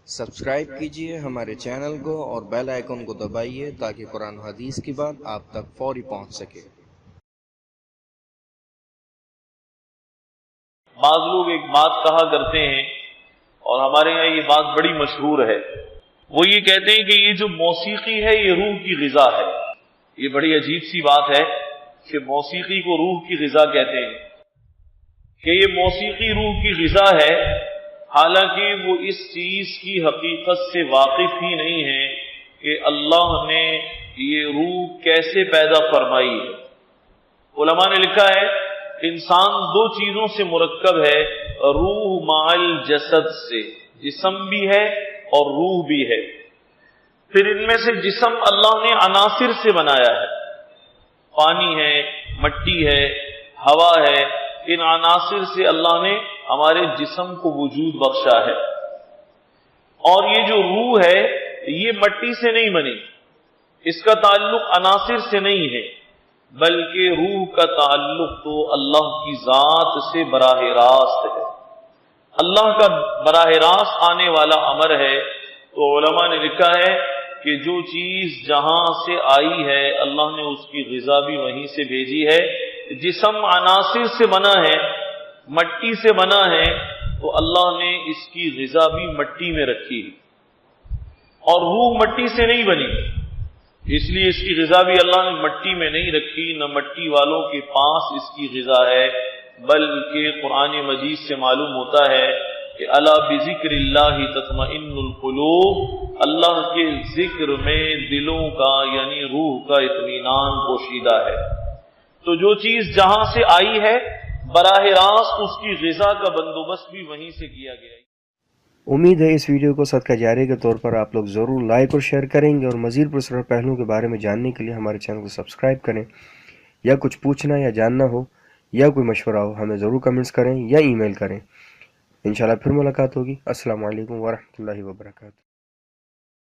Subscribe کیجئے ہمارے channel کو اور بیل آئیکن کو دبائیے تاکہ قرآن و حدیث کی بات آپ تک فوری پہنچ سکے۔ بعض لوگ ایک بات کہا کرتے ہیں اور ہمارے یہاں یہ بات بڑی مشہور ہے، وہ یہ کہتے ہیں کہ یہ جو موسیقی ہے یہ روح کی غذا ہے۔ یہ بڑی عجیب سی بات ہے کہ موسیقی کو روح کی غذا کہتے ہیں، کہ یہ موسیقی روح کی غذا ہے، حالانکہ وہ اس چیز کی حقیقت سے واقف ہی نہیں ہے کہ اللہ نے یہ روح کیسے پیدا فرمائی ہے۔ علماء نے لکھا ہے انسان دو چیزوں سے مرکب ہے، روح مع الجسد سے، جسم بھی ہے اور روح بھی ہے۔ پھر ان میں سے جسم اللہ نے عناصر سے بنایا ہے، پانی ہے، مٹی ہے، ہوا ہے، ان عناصر سے اللہ نے ہمارے جسم کو وجود بخشا ہے۔ اور یہ جو روح ہے یہ مٹی سے نہیں بنی، اس کا تعلق عناصر سے نہیں ہے، بلکہ روح کا تعلق تو اللہ کی ذات سے براہ راست ہے، اللہ کا براہ راست آنے والا امر ہے۔ تو علماء نے لکھا ہے کہ جو چیز جہاں سے آئی ہے اللہ نے اس کی غذا بھی وہیں سے بھیجی ہے۔ جسم عناصر سے بنا ہے، مٹی سے بنا ہے، تو اللہ نے اس کی غذا بھی مٹی میں رکھی ہے، اور روح مٹی سے نہیں بنی، اس لیے اس کی غذا بھی اللہ نے مٹی میں نہیں رکھی، نہ مٹی والوں کے پاس اس کی غذا ہے، بلکہ قرآن مجید سے معلوم ہوتا ہے کہ الا بذکر اللہ تطمئن القلوب، اللہ کے ذکر میں دلوں کا یعنی روح کا اطمینان پوشیدہ ہے۔ تو جو چیز جہاں سے آئی ہے براہ راست اس کی غذا کا بندوبست بھی وہیں سے کیا گیا ہے۔ امید ہے اس ویڈیو کو صدقہ جاریہ کے طور پر آپ لوگ ضرور لائک اور شیئر کریں گے، اور مزید پرسرار پہلوؤں کے بارے میں جاننے کے لیے ہمارے چینل کو سبسکرائب کریں۔ یا کچھ پوچھنا یا جاننا ہو یا کوئی مشورہ ہو ہمیں ضرور کمنٹس کریں یا ای میل کریں۔ انشاءاللہ پھر ملاقات ہوگی۔ السلام علیکم ورحمۃ اللہ وبرکاتہ۔